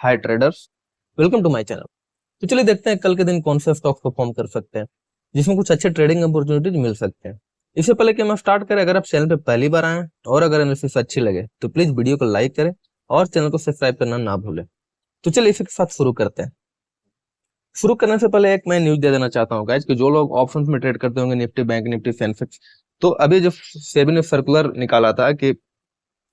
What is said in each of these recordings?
Hi traders, welcome to my channel. तो चलिए देखते हैं कल के दिन कौन से स्टॉक्स परफॉर्म कर सकते हैं जिसमें कुछ अच्छे ट्रेडिंग अपॉर्चुनिटीज मिल सकते हैं। इससे पहले कि हम स्टार्ट करें, अगर आप चैनल पे पहली बार आए हैं और अगर एनालिसिस अच्छी लगे तो प्लीज वीडियो को लाइक करें और चैनल को सब्सक्राइब करना ना भूलें। तो चलिए इसी के साथ शुरू करते हैं। शुरू करने से पहले एक मैं न्यूज दे देना चाहता हूँ गाइस कि जो लोग ऑप्शंस में ट्रेड करते होंगे, निफ्टी, बैंक निफ्टी, सेंसेक्स, तो अभी जो सेबी ने सर्कुलर निकाला था कि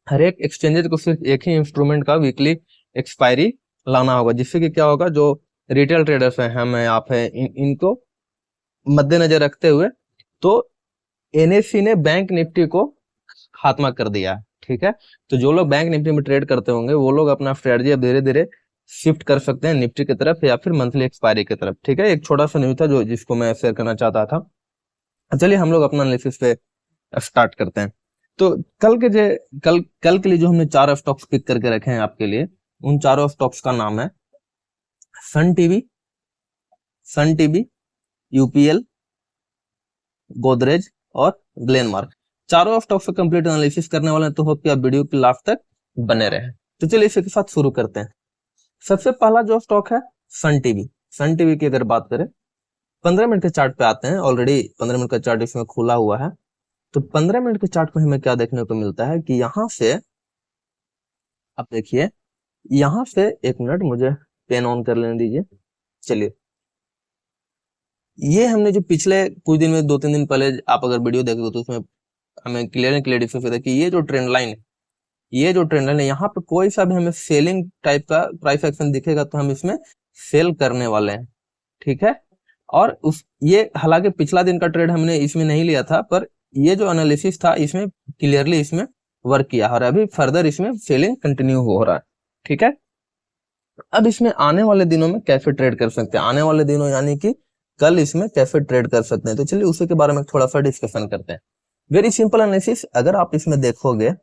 हर एक एक्सचेंजेस को सिर्फ एक ही इंस्ट्रूमेंट का वीकली एक्सपायरी लाना होगा, जिससे कि क्या होगा, जो रिटेल ट्रेडर्स हैं, हम हैं, आप हैं, इनको मद्देनजर रखते हुए तो एनएससी ने बैंक निफ्टी को खात्मा कर दिया है। ठीक है, तो जो लोग बैंक निफ्टी में ट्रेड करते होंगे वो लोग अपना स्ट्रेटजी अब धीरे धीरे शिफ्ट कर सकते हैं निफ्टी की तरफ या फिर मंथली एक्सपायरी की तरफ। ठीक है, एक छोटा सा न्यूज था जो जिसको मैं शेयर करना चाहता था। चलिए हम लोग अपना एनालिसिस पे स्टार्ट करते हैं। तो कल के लिए जो हमने 4 स्टॉक्स पिक करके रखे हैं आपके लिए, उन चारों स्टॉक्स का नाम है सन टीवी, यूपीएल, गोदरेज और ग्लेनमार्क। चारों स्टॉक्स का कंप्लीट एनालिसिस करने वाले हैं, तो होप कि आप वीडियो के लास्ट तक बने रहे। तो चलिए इसी के साथ शुरू करते हैं। सबसे पहला जो स्टॉक है सन टीवी की अगर बात करें, 15 मिनट के चार्ट पे आते हैं। ऑलरेडी 15 मिनट का चार्ट इसमें खुला हुआ है। तो 15 मिनट के चार्ट में हमें क्या देखने को मिलता है कि यहाँ से आप देखिए, यहाँ से एक मिनट मुझे पेन ऑन कर लेने दीजिए। चलिए, ये हमने जो पिछले कुछ दिन में 2-3 दिन पहले आप अगर वीडियो देखोगे तो उसमें हमें क्लियर डिफरेंस होता है कि ये जो ट्रेंड लाइन है, यहाँ पे कोई सा भी हमें सेलिंग टाइप का प्राइस एक्शन दिखेगा तो हम इसमें सेल करने वाले हैं। ठीक है, और ये हालांकि पिछला दिन का ट्रेड हमने इसमें नहीं लिया था, पर ये जो एनालिसिस था इसमें क्लियरली इसमें वर्क किया और अभी फर्दर इसमें सेलिंग कंटिन्यू हो रहा है। ठीक है, अब इसमें आने वाले दिनों में कैसे ट्रेड कर सकते हैं, आने वाले दिनों यानी कि कल इसमें कैसे ट्रेड कर सकते हैं, तो चलिए उसी के बारे में थोड़ा सा डिस्कशन करते हैं। वेरी सिंपल एनालिसिस, अगर आप इसमें देखोगे,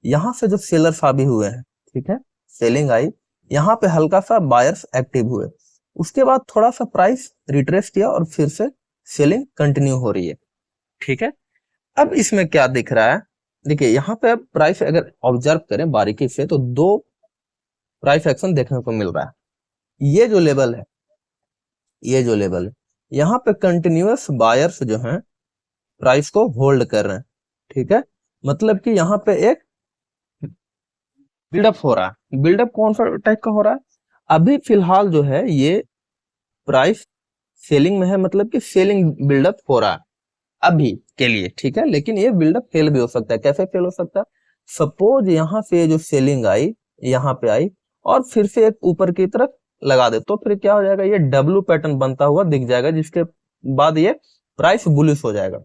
यहाँ से जो सेलर्स अभी हुए हैं, ठीक है, सेलिंग आई, यहाँ पे हल्का सा बायर्स एक्टिव हुए, उसके बाद थोड़ा सा प्राइस रिट्रेस किया और फिर से सेलिंग कंटिन्यू हो रही है। ठीक है, अब इसमें क्या दिख रहा है, देखिए यहाँ पे प्राइस अगर ऑब्जर्व करें बारीकी से तो 2 प्राइस एक्शन देखने को मिल रहा है। ये जो लेवल है यहाँ पे कंटिन्यूअस बायर्स जो हैं प्राइस को होल्ड कर रहे हैं। ठीक है, मतलब कि यहाँ पे एक बिल्डअप हो रहा है। बिल्डअप कौन सा टाइप का हो रहा है, अभी फिलहाल जो है ये प्राइस सेलिंग में है, मतलब कि सेलिंग बिल्डअप हो रहा है अभी के लिए। ठीक है, लेकिन ये बिल्डअप फेल भी हो सकता है। कैसे फेल हो सकता है, सपोज यहाँ से जो सेलिंग आई, यहाँ पे आई और फिर से एक ऊपर की तरफ लगा दे, तो फिर क्या हो जाएगा, ये डब्ल्यू पैटर्न बनता हुआ दिख जाएगा, जिसके बाद ये प्राइस बुलिश हो जाएगा।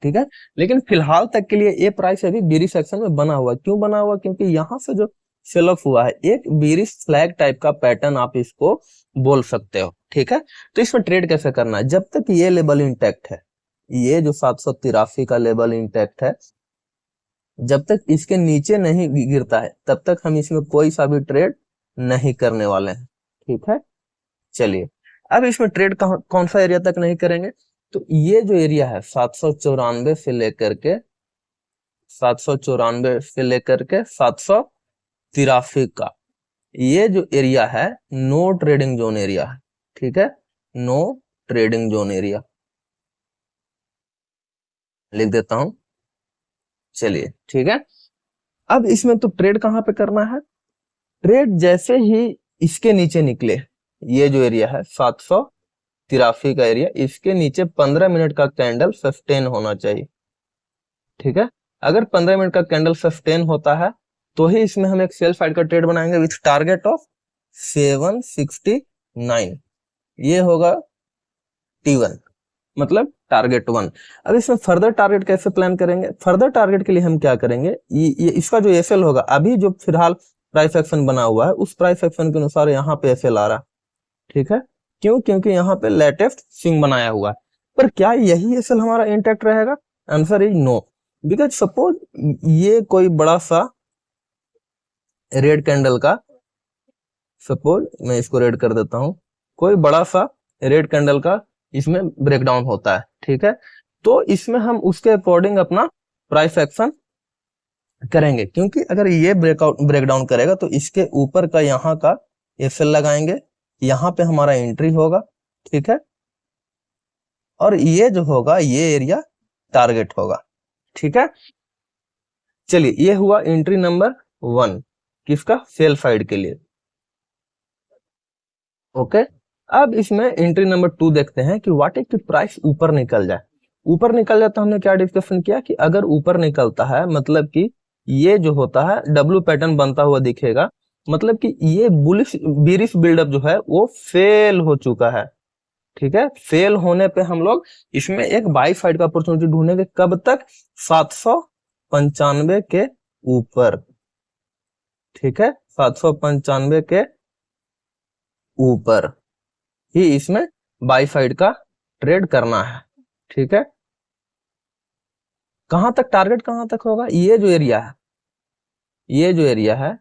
ठीक है, लेकिन फिलहाल तक के लिए ये प्राइस अभी बेरिश सेक्शन में बना हुआ। क्यों बना हुआ, क्योंकि यहाँ से जो सेल ऑफ हुआ है, एक बेरिश फ्लैग टाइप का पैटर्न आप इसको बोल सकते हो। ठीक है, तो इसमें ट्रेड कैसे करना है, जब तक ये लेवल इंटैक्ट है, ये जो 783 का लेवल इंटैक्ट है, जब तक इसके नीचे नहीं गिरता है तब तक हम इसमें कोई सा भी ट्रेड नहीं करने वाले हैं। ठीक है, चलिए अब इसमें ट्रेड कौन सा एरिया तक नहीं करेंगे, तो ये जो एरिया है 794 से लेकर के 783 का, ये जो एरिया है नो ट्रेडिंग जोन एरिया है। ठीक है, नो ट्रेडिंग जोन एरिया लिख देता हूं। चलिए ठीक है, अब इसमें तो ट्रेड कहां पे करना है, ट्रेड जैसे ही इसके नीचे निकले, ये जो एरिया है 783 का एरिया, इसके नीचे 15 मिनट का कैंडल सस्टेन होना चाहिए। ठीक है, अगर 15 मिनट का कैंडल सस्टेन होता है तो ही इसमें हम एक सेल साइड का ट्रेड बनाएंगे विथ टारगेट ऑफ 769, ये होगा T1, मतलब टारगेट 1। अब इसमें फर्दर टारगेट कैसे प्लान करेंगे, फर्दर टारगेट के लिए हम क्या करेंगे, ये इसका जो एसएल होगा, अभी जो फिलहाल प्राइस एक्शन बना हुआ है उस प्राइस एक्शन के अनुसार यहाँ पे एसएल आ रहा है। ठीक है, क्यों, क्योंकि यहाँ पे लेटेस्ट स्विंग बनाया हुआ है। पर क्या यही एसएल हमारा इंटैक्ट रहेगा, answer is no, because suppose ये कोई बड़ा सा रेड कैंडल का, सपोज मैं इसको रेड कर देता हूं, कोई बड़ा सा रेड कैंडल का इसमें ब्रेकडाउन होता है। ठीक है, तो इसमें हम उसके अकॉर्डिंग अपना प्राइस एक्शन करेंगे, क्योंकि अगर ये ब्रेकडाउन करेगा तो इसके ऊपर का यहाँ का एफएल लगाएंगे, यहाँ पे हमारा एंट्री होगा, ठीक है, और ये जो होगा ये एरिया टारगेट होगा, ठीक है। चलिए ये हुआ एंट्री नंबर 1 किसका, सेल साइड के लिए, ओके। अब इसमें एंट्री नंबर 2 देखते हैं कि व्हाट इफ द प्राइस ऊपर निकल जाए। ऊपर निकल जाए तो हमने क्या डिस्कशन किया कि अगर ऊपर निकलता है मतलब कि ये जो होता है डब्ल्यू पैटर्न बनता हुआ दिखेगा, मतलब कि ये बुलिश बीरिश बिल्डअप जो है वो फेल हो चुका है, ठीक है। फेल होने पे हम लोग इसमें एक बाई साइड का अपॉर्चुनिटी ढूंढेंगे, कब तक, 795 के ऊपर, ठीक है, 795 के ऊपर ही इसमें बाई साइड का ट्रेड करना है, ठीक है। कहां तक टारगेट, कहां तक होगा, ये जो एरिया है, ये जो एरिया है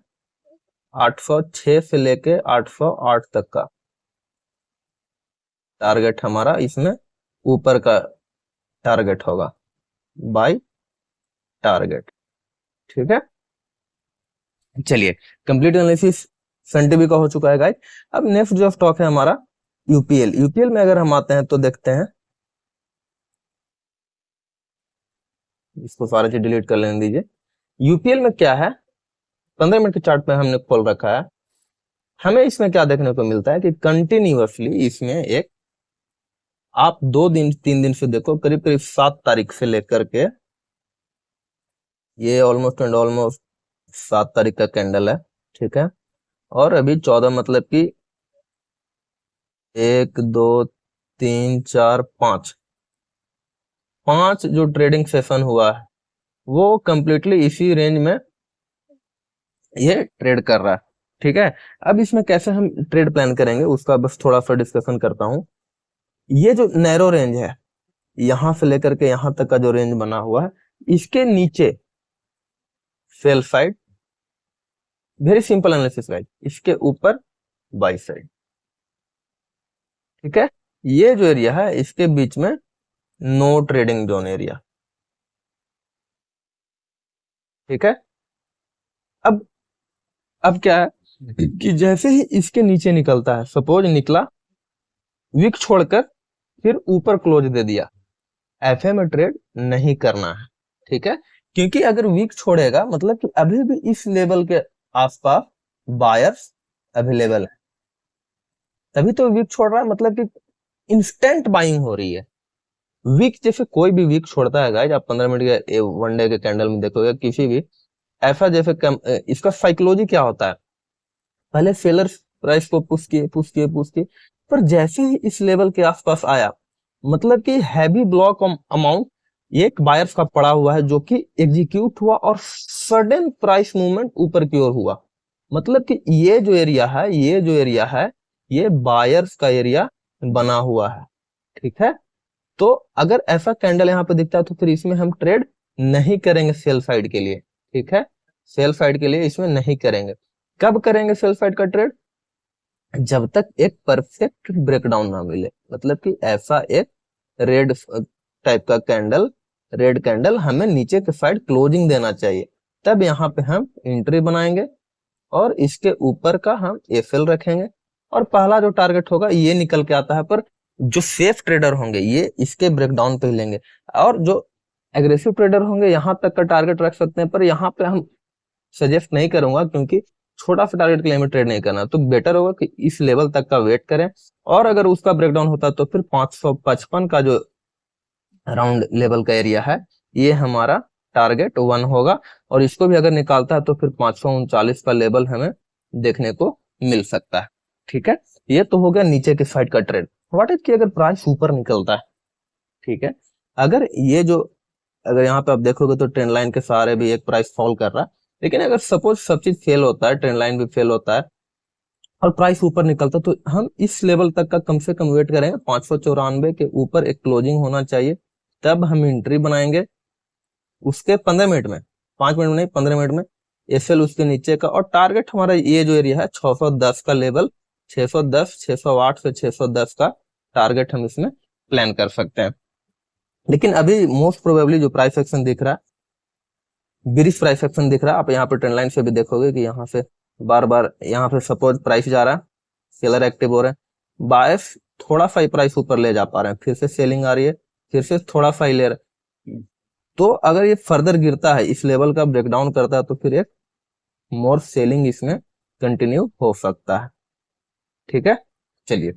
806 से लेके 808 तक का टारगेट हमारा इसमें ऊपर का टारगेट होगा, बाई टारगेट, ठीक है। चलिए कंप्लीट एनालिसिस सेंटिबी का हो चुका है गाइस। अब नेक्स्ट जो स्टॉक है हमारा यूपीएल। यूपीएल में अगर हम आते हैं तो देखते हैं, इसको सारे चीज डिलीट कर लेने दीजिए। यूपीएल में क्या है, 15 मिनट के चार्ट पे हमने खोल रखा है। हमें इसमें क्या देखने को मिलता है कि कंटिन्यूअसली इसमें एक, आप 2 दिन 3 दिन से देखो, करीब करीब 7 तारीख से लेकर के ये ऑलमोस्ट एंड ऑलमोस्ट 7 तारीख का कैंडल है, ठीक है। और अभी 14 मतलब कि 1 2 3 4 5 जो ट्रेडिंग सेशन हुआ है वो कंप्लीटली इसी रेंज में ये ट्रेड कर रहा है, ठीक है। अब इसमें कैसे हम ट्रेड प्लान करेंगे उसका बस थोड़ा सा डिस्कशन करता हूं। ये जो नैरो रेंज है, यहां से लेकर के यहां तक का जो रेंज बना हुआ है, इसके नीचे sell side, very simple analysis guys, इसके ऊपर बाई साइड, ठीक है। ये जो एरिया है इसके बीच में नो ट्रेडिंग जोन एरिया, ठीक है। अब अब क्या है कि जैसे ही इसके नीचे निकलता है, सपोज निकला, विक छोड़कर फिर ऊपर क्लोज दे दिया, एफए में ट्रेड नहीं करना है, ठीक है। क्योंकि अगर वीक छोड़ेगा मतलब कि अभी भी इस लेवल के आसपास बायर्स अवेलेबल है, तभी तो वीक छोड़ रहा है, मतलब कि इंस्टेंट बाइंग हो रही है। वीक जैसे कोई भी वीक छोड़ता है गाइस, आप 15 मिनट के 1 डे के कैंडल में देखोगे किसी भी ऐसा, जैसे इसका साइकोलॉजी क्या होता है, पहले सेलर्स प्राइस को पुश किए पुश किए पुश किए, पर जैसे ही इस लेवल के आसपास आया, मतलब कि हैवी ब्लॉक अमाउंट एक बायर्स का पड़ा हुआ है जो कि एग्जीक्यूट हुआ और सडन प्राइस मूवमेंट ऊपर की ओर हुआ, मतलब कि ये जो एरिया है, ये जो एरिया है, ये बायर्स का एरिया बना हुआ है, ठीक है। तो अगर ऐसा कैंडल यहाँ पे दिखता है तो फिर इसमें हम ट्रेड नहीं करेंगे सेल साइड के लिए, ठीक है। सेल साइड के लिए इसमें नहीं करेंगे। कब करेंगे सेल साइड का ट्रेड, जब तक एक परफेक्ट ब्रेकडाउन ना मिले, मतलब कि ऐसा एक रेड टाइप का कैंडल, रेड कैंडल हमें नीचे के साइड क्लोजिंग देना चाहिए, तब यहाँ पे हम एंट्री बनाएंगे और इसके ऊपर का हम एफएल रखेंगे और पहला जो टारगेट होगा ये निकल के आता है, पर जो सेफ ट्रेडर होंगे ये इसके ब्रेकडाउन पे ही लेंगे, और जो एग्रेसिव ट्रेडर होंगे यहाँ तक का टारगेट रख सकते हैं, पर यहाँ पे हम सजेस्ट नहीं करूंगा क्योंकि छोटा सा टारगेट के लिए हमें ट्रेड नहीं करना, तो बेटर होगा कि इस लेवल तक का वेट करें, और अगर उसका ब्रेकडाउन होता है तो फिर 555 का जो राउंड लेवल का एरिया है ये हमारा टारगेट 1 होगा, और इसको भी अगर निकालता है तो फिर 539 का लेवल हमें देखने को मिल सकता है, ठीक है। ये तो हो गया नीचे के साइड का ट्रेड। व्हाट इज कि अगर प्राइस ऊपर निकलता है, ठीक है, अगर ये जो, अगर यहाँ पे आप देखोगे तो ट्रेंड लाइन के सहारे भी एक प्राइस फॉल कर रहा है, लेकिन अगर सपोज सब चीज फेल होता है, ट्रेंड लाइन भी फेल होता है और प्राइस ऊपर निकलता है, तो हम इस लेवल तक का कम से कम वेट करेंगे, 594 के ऊपर एक क्लोजिंग होना चाहिए, तब हम एंट्री बनाएंगे। उसके 15 मिनट में, 5 मिनट में नहीं, 15 मिनट में एसएल उसके नीचे का, और टारगेट हमारा ये जो एरिया है 610 का लेवल, 610 608 से 610 का टारगेट हम इसमें प्लान कर सकते हैं। लेकिन अभी मोस्ट प्रोबेबली जो प्राइस एक्शन दिख रहा है, बिरिश प्राइस एक्शन दिख रहा है, आप यहाँ पे ट्रेंड लाइन से भी देखोगे कि यहाँ से बार बार यहाँ पे सपोज प्राइस जा रहा है, सेलर एक्टिव हो रहे हैं, बायर्स थोड़ा सा ही प्राइस ऊपर ले जा पा रहे हैं, फिर से सेलिंग आ रही है, फिर से थोड़ा सा ही ले रहे हैं। तो अगर ये फर्दर गिरता है, इस लेवल का ब्रेकडाउन करता है, तो फिर एक मोर सेलिंग इसमें कंटिन्यू हो सकता है। ठीक है, चलिए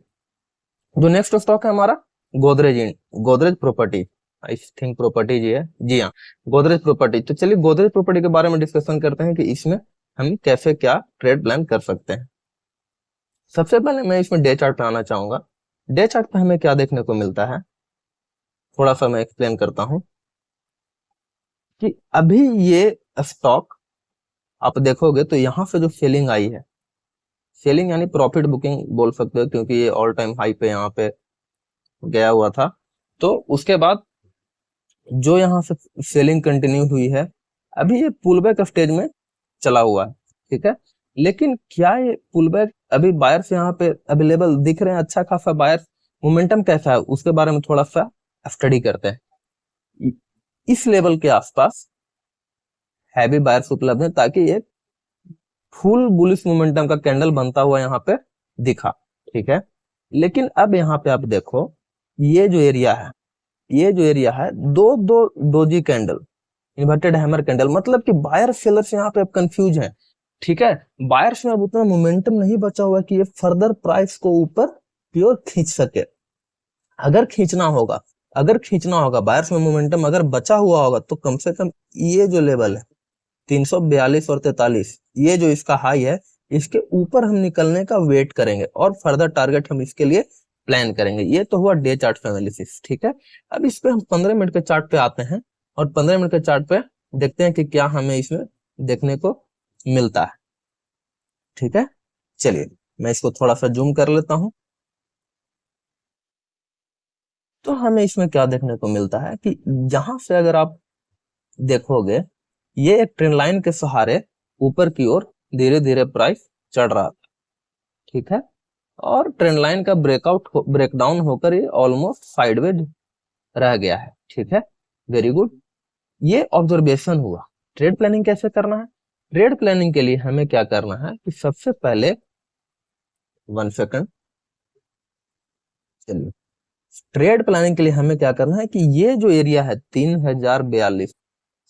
जो नेक्स्ट स्टॉक है हमारा Godrej property, I think property जी है, जी हाँ गोदरेज प्रॉपर्टी। तो चलिए गोदरेज प्रॉपर्टी के बारे में डिस्कशन करते हैं कि इसमें हम कैसे क्या ट्रेड प्लान कर सकते हैं। सबसे पहले मैं इसमें डे चार्ट पे आना चाहूंगा। डे चार्ट पे हमें क्या देखने को मिलता है, थोड़ा सा मैं एक्सप्लेन करता हूं कि अभी ये स्टॉक आप देखोगे तो यहां से जो सेलिंग आई है, सेलिंग यानी प्रॉफिट बुकिंग बोल सकते हो, क्योंकि ये ऑल टाइम हाई पे यहाँ पे गया हुआ था। तो उसके बाद जो यहाँ से सेलिंग कंटिन्यू हुई है, अभी ये पुल बैक स्टेज में चला हुआ है। ठीक है, लेकिन क्या ये पुल बैक अभी बायर्स यहाँ पे अवेलेबल दिख रहे हैं, अच्छा खासा बायर्स, मोमेंटम कैसा है उसके बारे में थोड़ा सा स्टडी करते हैं। इस लेवल के आसपास हैवी बायर्स उपलब्ध है, ताकि ये फुल बुलिश मोमेंटम का कैंडल बनता हुआ यहाँ पे दिखा। ठीक है, लेकिन अब यहाँ पे आप देखो, ये जो एरिया है, ये जो एरिया है, दो दो doji candle, inverted hammer candle, मतलब कि बायर सेलर्स यहाँ पे अब कंफ्यूज हैं। ठीक है, बायर्स में अब उतना मोमेंटम नहीं बचा हुआ कि ये फर्दर प्राइस को ऊपर प्योर खींच सके। अगर खींचना होगा, बायर्स में मोमेंटम अगर बचा हुआ होगा, तो कम से कम ये जो लेवल है 342 और 43, ये जो इसका हाई है, इसके ऊपर हम निकलने का वेट करेंगे और फर्दर टारगेट हम इसके लिए प्लान करेंगे। ये तो हुआ डे चार्ट एनालिसिस। ठीक है, अब इस पे हम 15 मिनट के चार्ट पे आते हैं और 15 मिनट के चार्ट पे देखते हैं कि क्या हमें इसमें देखने को मिलता है। ठीक है, चलिए मैं इसको थोड़ा सा जूम कर लेता हूं। तो हमें इसमें क्या देखने को मिलता है कि यहां से अगर आप देखोगे, ये एक ट्रेंड लाइन के सहारे ऊपर की ओर धीरे धीरे प्राइस चढ़ रहा था। ठीक है, और ट्रेंड लाइन का ब्रेकडाउन होकर ये ऑलमोस्ट साइडवेज रह गया है। ठीक है, वेरी गुड, ये ऑब्जर्वेशन हुआ। ट्रेड प्लानिंग कैसे करना है? ट्रेड प्लानिंग के लिए हमें क्या करना है कि सबसे पहले 1 सेकंड, चलिए ट्रेड प्लानिंग के लिए हमें क्या करना है कि ये जो एरिया है 3042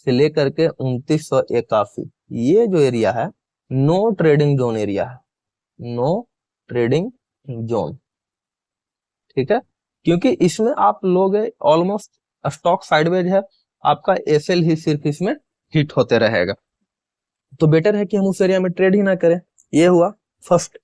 से लेकर के 2981, ये जो एरिया है नो ट्रेडिंग जोन एरिया है, नो ट्रेडिंग जोन। ठीक है, क्योंकि इसमें आप लोग ऑलमोस्ट स्टॉक साइडवेज है, आपका एसएल ही सिर्फ इसमें हिट होते रहेगा, तो बेटर है कि हम उस एरिया में ट्रेड ही ना करें। ये हुआ first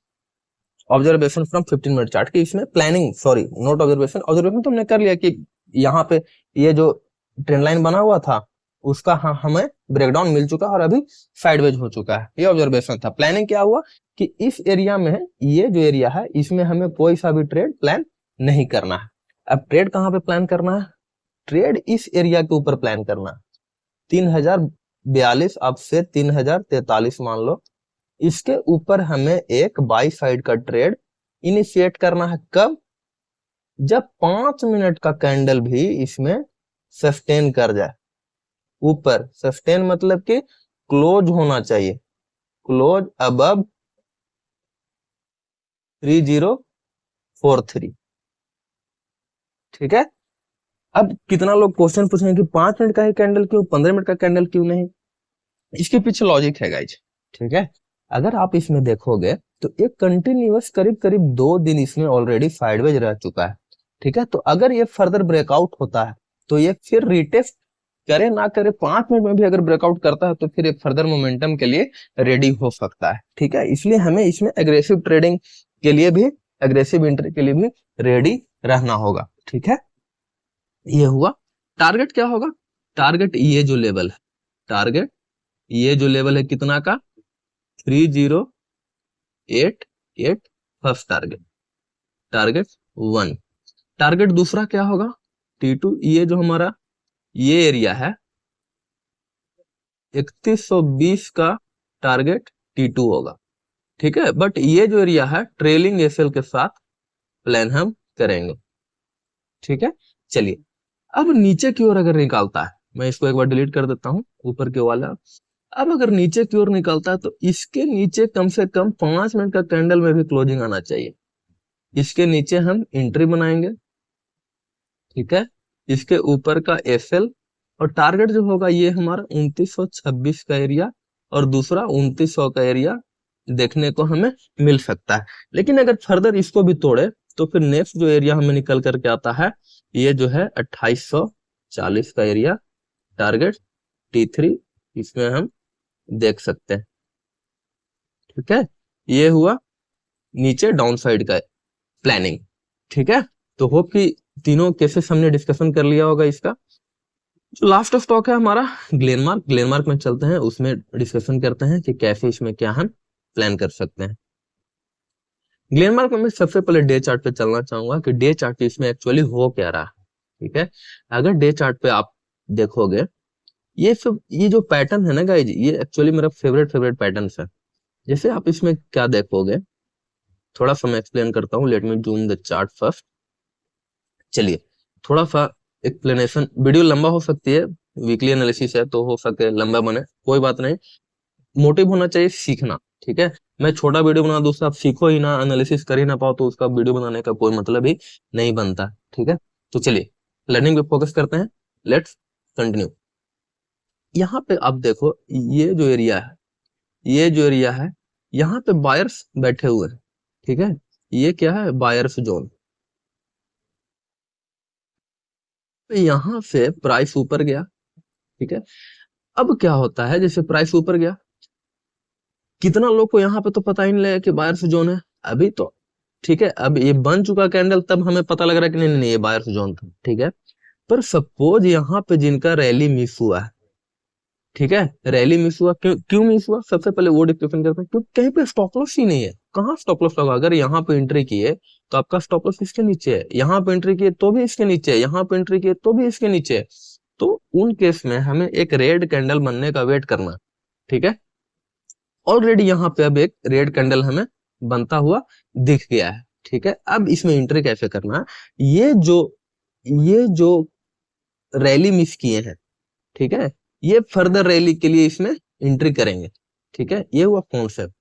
observation from 15 minute chart की इसमें planning, sorry note observation, observation तो हमने कर लिया कि यहाँ पे ये जो ट्रेंड लाइन बना हुआ था उसका हमें ब्रेकडाउन मिल चुका है और अभी साइडवेज हो चुका है, ये ऑब्जर्वेशन था। प्लानिंग क्या हुआ कि इस एरिया में, ये जो एरिया है इसमें हमें कोई सा भी ट्रेड प्लान नहीं करना है। अब ट्रेड कहाँ पे प्लान करना है? ट्रेड इस एरिया के ऊपर प्लान करना है, 3042 अब से 3043 मान लो, इसके ऊपर हमें एक बाई साइड का ट्रेड इनिशिएट करना है। कब? जब 5 मिनट का कैंडल भी इसमें सस्टेन कर जाए ऊपर। सस्टेन मतलब कि क्लोज होना चाहिए, क्लोज अबव 3043। ठीक है, अब कितना लोग क्वेश्चन पूछेंगे कि 5 मिनट का ही कैंडल क्यों, 15 मिनट का कैंडल क्यों नहीं? इसके पीछे लॉजिक है गाइज। ठीक है, अगर आप इसमें देखोगे तो एक कंटिन्यूअस करीब करीब 2 दिन इसमें ऑलरेडी साइडवेज रह चुका है। ठीक है, तो अगर ये फर्दर ब्रेकआउट होता है तो ये फिर रिटेस्ट करे ना करे, 5 मिनट में भी अगर ब्रेकआउट करता है तो फिर एक फर्दर मोमेंटम के लिए रेडी हो सकता है। ठीक है, इसलिए हमें इसमें एग्रेसिव ट्रेडिंग के लिए भी, एग्रेसिव एंट्री के लिए भी रेडी रहना होगा। ठीक है, ये हुआ। टारगेट क्या होगा? टारगेट ये जो लेवल है, टारगेट ये जो लेवल है कितना का, 3088 फर्स्ट टारगेट, टारगेट 1। टारगेट दूसरा क्या होगा? T2, ये जो हमारा ये एरिया है 3120 का टारगेट T2 होगा। ठीक है, बट ये जो एरिया है ट्रेलिंग एसएल के साथ प्लान हम करेंगे। ठीक है, चलिए अब नीचे की ओर अगर निकालता है, मैं इसको एक बार डिलीट कर देता हूं, ऊपर के वाला। अब अगर नीचे की ओर निकलता है तो इसके नीचे कम से कम 5 मिनट का कैंडल में भी क्लोजिंग आना चाहिए। इसके नीचे हम एंट्री बनाएंगे, ठीक है। इसके ऊपर का एफएल और टारगेट जो होगा ये हमारा 2926 का एरिया और दूसरा 2900 का एरिया देखने को हमें मिल सकता है। लेकिन अगर फर्दर इसको भी तोड़े तो फिर नेक्स्ट जो एरिया हमें निकल करके आता है ये जो है 2840 का एरिया, टारगेट T3 इसमें हम देख सकते हैं, ठीक है। ये हुआ नीचे डाउन साइड का प्लानिंग, ठीक है। तो होप कि तीनों केसेस हमने डिस्कशन कर लिया होगा। इसका जो लास्ट स्टॉक है हमारा ग्लेनमार्क में चलते हैं, उसमें डिस्कशन करते हैं कि कैसे इसमें क्या हम प्लान कर सकते हैं। ग्लेनमार्क में मैं सबसे पहले डे चार्ट पे चलना चाहूंगा कि डे चार्ट इसमें एक्चुअली हो क्या रहा है, ठीक है। अगर डे चार्ट पे आप देखोगे ये जो पैटर्न है ना गाइज, ये एक्चुअली मेरा फेवरेट पैटर्न है। जैसे आप इसमें क्या देखोगे, थोड़ा सा मैं एक्सप्लेन करता हूँ। Let me zoom the chart first. चलिए थोड़ा सा एक्सप्लेनेशन, वीडियो लंबा हो सकती है, वीकली एनालिसिस है तो हो सके लंबा बने, कोई बात नहीं। मोटिव होना चाहिए सीखना, ठीक है। मैं छोटा वीडियो बना दूँ, आप सीखो ही ना, एनालिसिस कर ही ना पाओ तो उसका वीडियो बनाने का कोई मतलब ही नहीं बनता, ठीक है। तो चलिए लर्निंग पे फोकस करते हैं, लेट्स कंटिन्यू। यहाँ पे आप देखो ये जो एरिया है यहाँ पे बायर्स बैठे हुए हैं, ठीक है। ये क्या है, बायर्स जोन। तो यहाँ से प्राइस ऊपर गया, ठीक है। अब क्या होता है, जैसे प्राइस ऊपर गया, कितना लोग को यहाँ पे तो पता ही नहीं लगा कि बायर्स जोन है अभी तो, ठीक है। अब ये बन चुका कैंडल तब हमें पता लग रहा है कि नहीं ये बायर्स जोन था, ठीक है। पर सपोज यहाँ पे जिनका रैली मिस हुआ है, ठीक है, रैली मिस हुआ, क्यों मिस हुआ, सबसे पहले वो डिस्कशन करते हैं। क्योंकि कहीं पे स्टॉप लॉस ही नहीं है। कहाँ स्टॉप लॉस लगा, अगर यहाँ पे एंट्री किए तो आपका स्टॉप लॉस इसके नीचे है, यहाँ पे एंट्री किए तो भी इसके नीचे है, यहाँ पे एंट्री किए तो भी इसके नीचे है। तो उन केस में हमें एक रेड कैंडल बनने का वेट करना, ठीक है। ऑलरेडी यहाँ पे अब एक रेड कैंडल हमें बनता हुआ दिख गया है, ठीक है। अब इसमें एंट्री कैसे करना है, ये जो रैली मिस किए हैं, ठीक है, ये फर्दर रैली के लिए इसमें एंट्री करेंगे, ठीक है। ये हुआ कॉन्सेप्ट।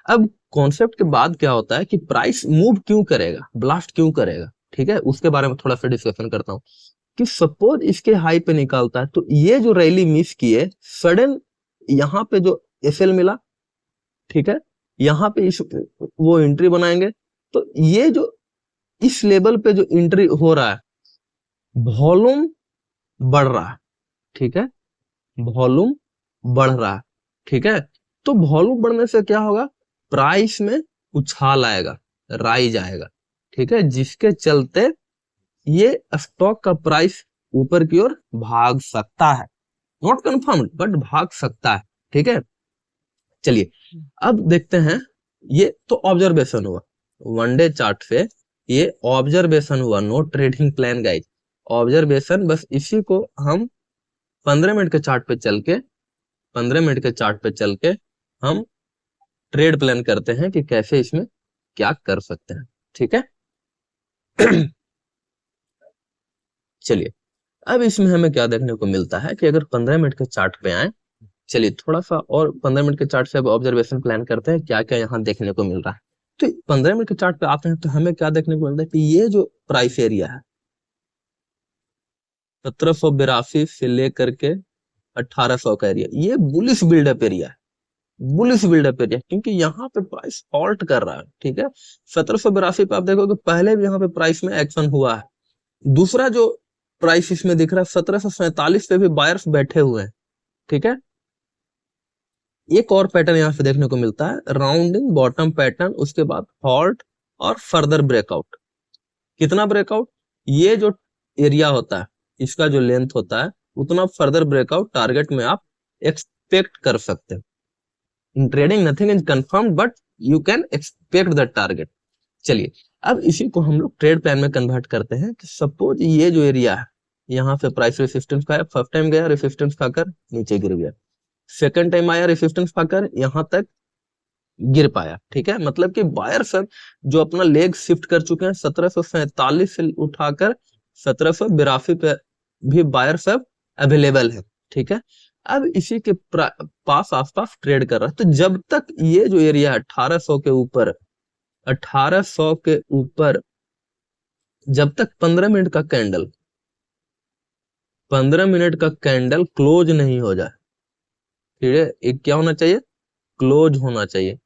अब कॉन्सेप्ट के बाद क्या होता है कि प्राइस मूव क्यों करेगा, ब्लास्ट क्यों करेगा, ठीक है, उसके बारे में थोड़ा सा डिस्कशन करता हूँ। कि सपोज इसके हाई पे निकालता है तो ये जो रैली मिस किए, सडन यहाँ पे जो एसएल मिला, ठीक है, यहाँ पे वो एंट्री बनाएंगे। तो ये जो इस लेवल पे जो एंट्री हो रहा है, वॉल्यूम बढ़ रहा है, ठीक है, वॉल्यूम बढ़ रहा है, ठीक है। तो वॉल्यूम बढ़ने से क्या होगा, प्राइस में उछाल आएगा, राइज आएगा, ठीक है, जिसके चलते ये स्टॉक का प्राइस ऊपर की ओर भाग सकता है, नॉट कंफर्म्ड बट भाग सकता है, ठीक है। चलिए अब देखते हैं, ये तो ऑब्जर्वेशन हुआ वन डे चार्ट से, ये ऑब्जर्वेशन हुआ, no trading plan guys, observation. बस इसी को हम 15 मिनट के चार्ट पे चल के 15 मिनट के चार्ट पे चल के हम ट्रेड प्लान करते हैं कि कैसे इसमें क्या कर सकते हैं, ठीक है। चलिए अब इसमें हमें क्या देखने को मिलता है कि अगर 15 मिनट के चार्ट पे आए, चलिए थोड़ा सा और 15 मिनट के चार्ट से अब ऑब्जर्वेशन प्लान करते हैं क्या क्या यहाँ देखने को मिल रहा है। तो 15 मिनट के चार्ट पे आते हैं तो हमें क्या देखने को मिलता है कि ये जो प्राइस एरिया है 1782 से लेकर के 1800 का एरिया, ये बुलिश बिल्डअप एरिया है, बुलिश बिल्डअप एरिया, क्योंकि यहाँ पे प्राइस हॉल्ट कर रहा है, ठीक है। 1782 पे आप देखोगे पहले भी यहाँ पे प्राइस में एक्शन हुआ है। दूसरा जो प्राइस इसमें दिख रहा है 1747 पे भी बायर्स बैठे हुए हैं, ठीक है। एक और पैटर्न यहाँ पे देखने को मिलता है, राउंडिंग बॉटम पैटर्न, उसके बाद हॉल्ट और फर्दर ब्रेकआउट। कितना ब्रेकआउट, ये जो एरिया होता है इसका जो लेंथ होता है उतना फर्दर ब्रेकआउट टारगेट में आप एक्सपेक्ट कर सकते हैं। In trading nothing is confirm but you can expect the target. चलिए अब इसी को हम लोग ट्रेड प्लान में कन्वर्ट करते हैं कि सपोज ये जो एरिया है यहाँ पे प्राइस रेसिस्टेंस का है, फर्स्ट टाइम गया रेसिस्टेंस खाकर नीचे गिर गया, सेकंड टाइम आया रेसिस्टेंस खाकर यहाँ तक गिर पाया, ठीक है। मतलब कि बायर सब जो अपना लेग शिफ्ट कर चुके हैं 1747 से उठाकर 1782 पे भी बायर सब अवेलेबल है, ठीक है। अब इसी के पास आसपास ट्रेड कर रहा है। तो जब तक ये जो एरिया है 1800 के ऊपर, 1800 के ऊपर जब तक 15 मिनट का कैंडल, 15 मिनट का कैंडल क्लोज नहीं हो जाए, ठीक है, एक क्या होना चाहिए, क्लोज होना चाहिए।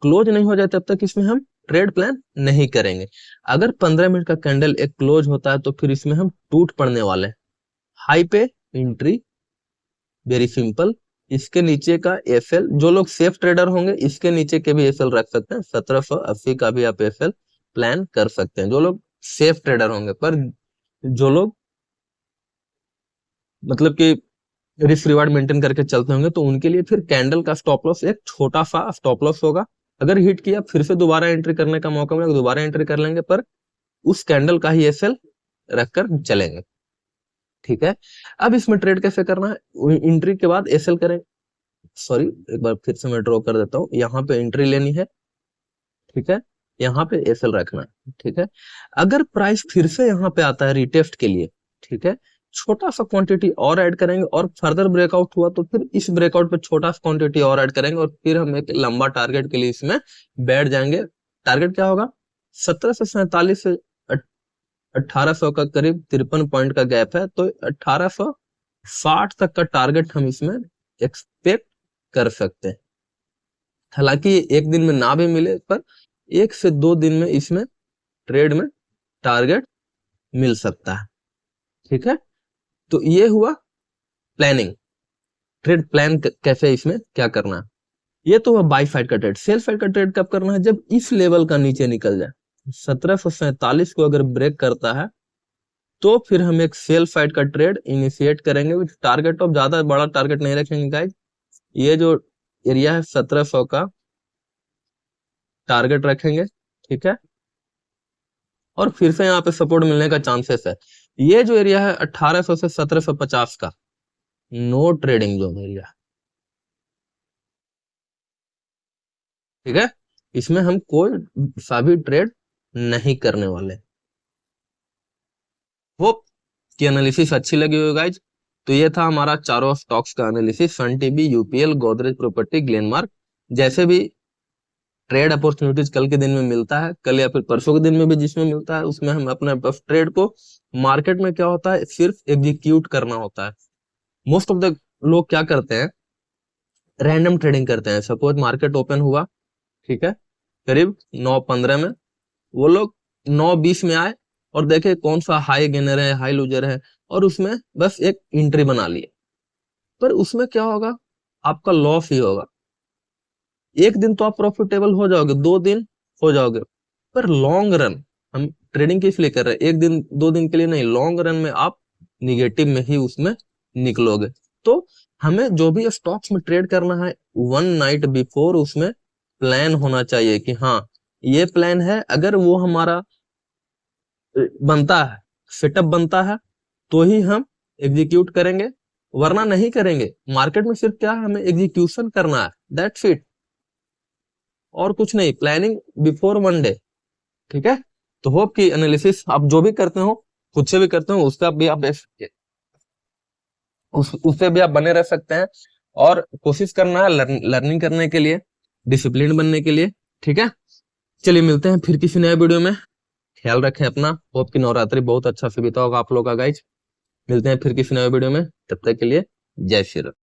क्लोज नहीं हो जाए तब तक इसमें हम ट्रेड प्लान नहीं करेंगे। अगर 15 मिनट का कैंडल एक क्लोज होता है तो फिर इसमें हम टूट पड़ने वाले हैं। हाई पे एंट्री, वेरी सिंपल। इसके नीचे का एफएल, जो लोग सेफ ट्रेडर होंगे इसके नीचे के भी एफएल रख सकते हैं, 1780 का भी आप एफएल प्लान कर सकते हैं, जो लोग सेफ ट्रेडर होंगे। पर जो लोग मतलब कि रिस्क रिवार्ड मेंटेन करके चलते होंगे तो उनके लिए फिर कैंडल का स्टॉप लॉस एक छोटा सा स्टॉप लॉस होगा। अगर हिट किया फिर से दोबारा एंट्री करने का मौका मिलेगा, दोबारा एंट्री कर लेंगे, पर उस कैंडल का ही एसएल रखकर चलेंगे, ठीक है। अब इसमें ट्रेड कैसे करना है, एंट्री के बाद एसएल करें, सॉरी एक बार फिर से मैं ड्रॉ कर देता हूँ। यहाँ पे एंट्री लेनी है, ठीक है, यहाँ पे एसएल रखना है, ठीक है। अगर प्राइस फिर से यहाँ पे आता है रिटेस्ट के लिए, ठीक है, छोटा सा क्वांटिटी और ऐड करेंगे और फर्दर ब्रेकआउट हुआ तो फिर इस ब्रेकआउट पे छोटा सा क्वांटिटी और ऐड करेंगे और फिर हम एक लंबा टारगेट के लिए इसमें बैठ जाएंगे। टारगेट क्या होगा, 1747 से 1800 का करीब 53 पॉइंट का गैप है, तो 1860 तक का टारगेट हम इसमें एक्सपेक्ट कर सकते हैं। हालांकि एक दिन में ना भी मिले पर 1 से 2 दिन में इसमें ट्रेड में टारगेट मिल सकता है, ठीक है। तो ये हुआ प्लानिंग, ट्रेड प्लान कैसे, इसमें क्या करना है। ये तो हुआ बाई साइड का ट्रेड। सेल साइड का ट्रेड कब करना है, जब इस लेवल का नीचे निकल जाए, 1747 को अगर ब्रेक करता है तो फिर हम एक सेल साइड का ट्रेड इनिशिएट करेंगे विद टारगेट ऑफ, ज्यादा बड़ा टारगेट नहीं रखेंगे गाइस। ये जो एरिया है 1700 का टारगेट रखेंगे, ठीक है, और फिर से यहाँ पे सपोर्ट मिलने का चांसेस है। ये जो एरिया है 1800 से 1750 का नो ट्रेडिंग जोन एरिया, ठीक है, इसमें हम कोई सा भी ट्रेड नहीं करने वाले। होप कि एनालिसिस अच्छी लगी हो गाइज। तो ये था हमारा चारों स्टॉक्स का analysis, Sun TV, UPL, Godrej property, Glenmark. जैसे भी ट्रेड अपॉर्चुनिटीज कल के दिन में मिलता है, कल या फिर परसों के दिन में भी जिसमें मिलता है, उसमें हम अपने बस ट्रेड को, मार्केट में क्या होता है सिर्फ एग्जीक्यूट करना होता है। मोस्ट ऑफ द लोग क्या करते हैं, रैंडम ट्रेडिंग करते हैं। सपोज मार्केट ओपन हुआ, ठीक है, करीब 9:15 में, वो लोग 9:20 में आए और देखे कौन सा हाई गेनर है, हाई लूजर है, और उसमें बस एक एंट्री बना लिए। पर उसमें क्या होगा, आपका लॉस ही होगा। एक दिन तो आप प्रॉफिटेबल हो जाओगे, 2 दिन हो जाओगे, पर लॉन्ग रन, हम ट्रेडिंग किस लिए कर रहे हैं, 1 दिन 2 दिन के लिए नहीं, लॉन्ग रन में आप निगेटिव में ही उसमें निकलोगे। तो हमें जो भी स्टॉक्स में ट्रेड करना है, 1 नाइट बिफोर उसमें प्लान होना चाहिए कि हाँ ये प्लान है। अगर वो हमारा बनता है, सेटअप बनता है, तो ही हम एग्जीक्यूट करेंगे, वरना नहीं करेंगे। मार्केट में सिर्फ क्या है, हमें एग्जीक्यूशन करना है, दैट्स इट, और कुछ नहीं। प्लानिंग बिफोर 1 डे, ठीक है। तो होप कि एनालिसिस आप जो भी करते हो, खुद से भी करते हो, उसका भी आप उससे भी आप बने रह सकते हैं। और कोशिश करना है लर्निंग करने के लिए, डिसिप्लिन बनने के लिए, ठीक है। चलिए मिलते हैं फिर किसी नए वीडियो में। ख्याल रखें अपना। होप कि नवरात्रि बहुत अच्छा से बीता होगा आप लोग का गाइज। मिलते हैं फिर किसी नए वीडियो में, तब तक के लिए जय श्री राम।